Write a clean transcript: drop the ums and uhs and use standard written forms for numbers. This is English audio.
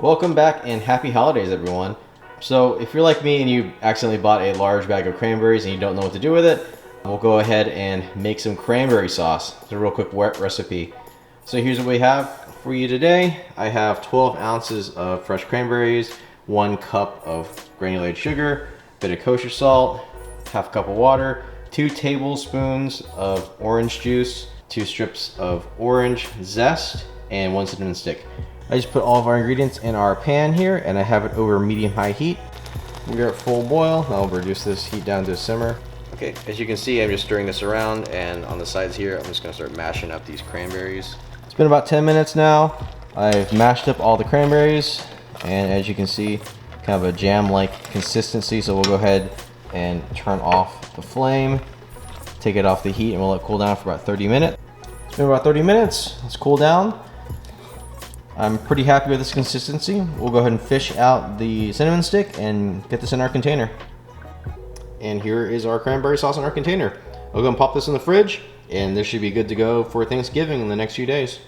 Welcome back and happy holidays, everyone. So if you're like me and you accidentally bought a large bag of cranberries and you don't know what to do with it, we'll go ahead and make some cranberry sauce. It's a real quick recipe. So here's what we have for you today. I have 12 ounces of fresh cranberries, 1 cup of granulated sugar, a bit of kosher salt, half a cup of water, 2 tablespoons of orange juice, 2 strips of orange zest, and 1 cinnamon stick. I just put all of our ingredients in our pan here and I have it over medium-high heat. We are at full boil. I'll reduce this heat down to a simmer. Okay, as you can see, I'm just stirring this around, and on the sides here, I'm just gonna start mashing up these cranberries. It's been about 10 minutes now. I've mashed up all the cranberries, and as you can see, kind of a jam-like consistency, so we'll go ahead and turn off the flame, take it off the heat, and we'll let it cool down for about 30 minutes. It's been about 30 minutes. Let's cool down. I'm pretty happy with this consistency. We'll go ahead and fish out the cinnamon stick and get this in our container. And here is our cranberry sauce in our container. We'll go and pop this in the fridge, and this should be good to go for Thanksgiving in the next few days.